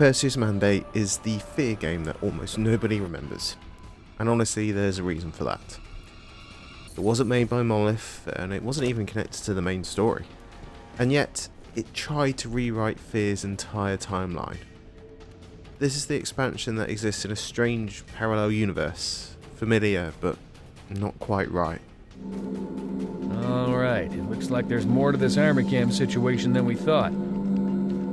Perseus Mandate is the F.E.A.R game that almost nobody remembers, and honestly there's a reason for that. It wasn't made by Monolith, and it wasn't even connected to the main story, and yet it tried to rewrite F.E.A.R's entire timeline. This is the expansion that exists in a strange parallel universe, familiar but not quite right. Alright, it looks like there's more to this armor camp situation than we thought.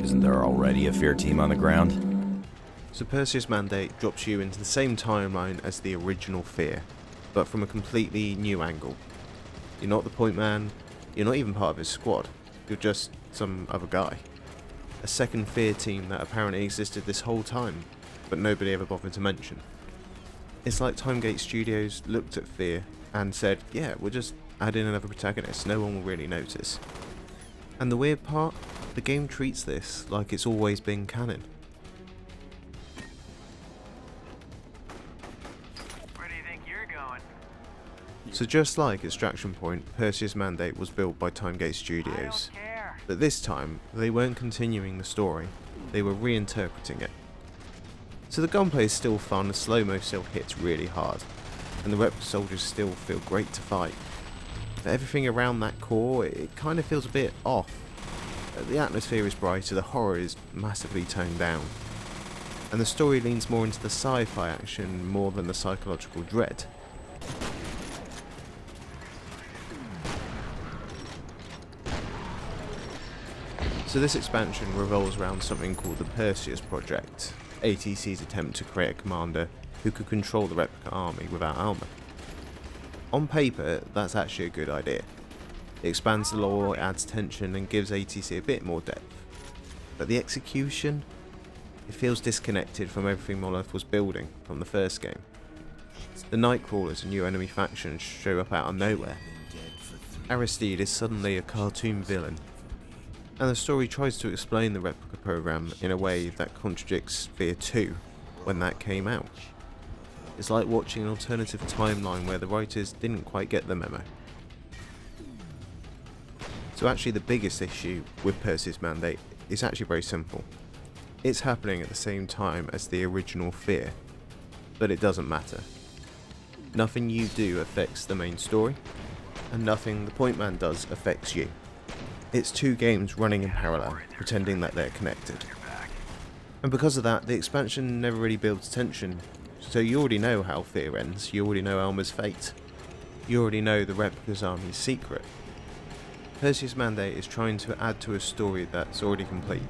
Isn't there already a F.E.A.R team on the ground? So Perseus Mandate drops you into the same timeline as the original F.E.A.R, but from a completely new angle. You're not the point man, you're not even part of his squad, you're just some other guy. A second F.E.A.R team that apparently existed this whole time, but nobody ever bothered to mention. It's like TimeGate Studios looked at F.E.A.R and said, yeah, we'll just add in another protagonist, no one will really notice. And the weird part, the game treats this like it's always been canon. Where do you think you're going? So just like Extraction Point, Perseus Mandate was built by TimeGate Studios. But this time, they weren't continuing the story, they were reinterpreting it. So the gunplay is still fun, the slow-mo still hits really hard, and the replica soldiers still feel great to fight. But everything around that core, it kind of feels a bit off. The atmosphere is brighter, the horror is massively toned down, and the story leans more into the sci-fi action more than the psychological dread. So this expansion revolves around something called the Perseus Project, ATC's attempt to create a commander who could control the replica army without Alma. On paper, that's actually a good idea. It expands the lore, it adds tension and gives ATC a bit more depth. But the execution? It feels disconnected from everything Monolith was building from the first game. The Nightcrawlers, a new enemy faction, show up out of nowhere. Aristide is suddenly a cartoon villain. And the story tries to explain the replica program in a way that contradicts F.E.A.R 2 when that came out. It's like watching an alternative timeline where the writers didn't quite get the memo. So actually the biggest issue with Perseus Mandate is actually very simple. It's happening at the same time as the original F.E.A.R, but it doesn't matter. Nothing you do affects the main story, and nothing the point man does affects you. It's two games running in parallel, pretending that they're connected. And because of that, the expansion never really builds tension, so you already know how F.E.A.R ends, you already know Alma's fate. You already know the replica's army's secret. Perseus Mandate is trying to add to a story that's already complete.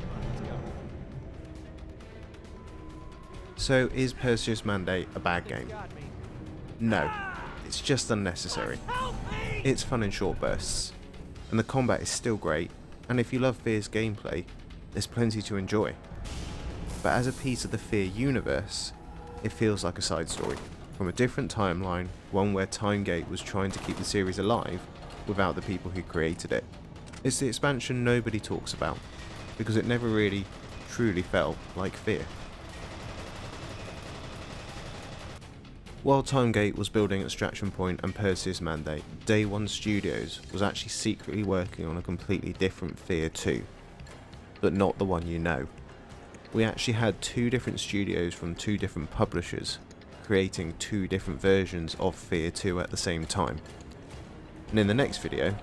So is Perseus Mandate a bad game? No, it's just unnecessary. It's fun in short bursts, and the combat is still great, and if you love F.E.A.R's gameplay, there's plenty to enjoy. But as a piece of the F.E.A.R universe, it feels like a side story, from a different timeline, one where TimeGate was trying to keep the series alive without the people who created it. It's the expansion nobody talks about, because it never really, truly felt like F.E.A.R. While TimeGate was building Extraction Point and Perseus Mandate, Day One Studios was actually secretly working on a completely different F.E.A.R 2, but not the one you know. We actually had two different studios from two different publishers, creating two different versions of F.E.A.R 2 at the same time. And in the next video,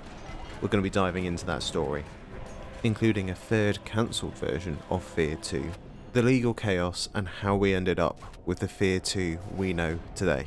we're going to be diving into that story, including a third cancelled version of F.E.A.R 2, the legal chaos and how we ended up with the F.E.A.R 2 we know today.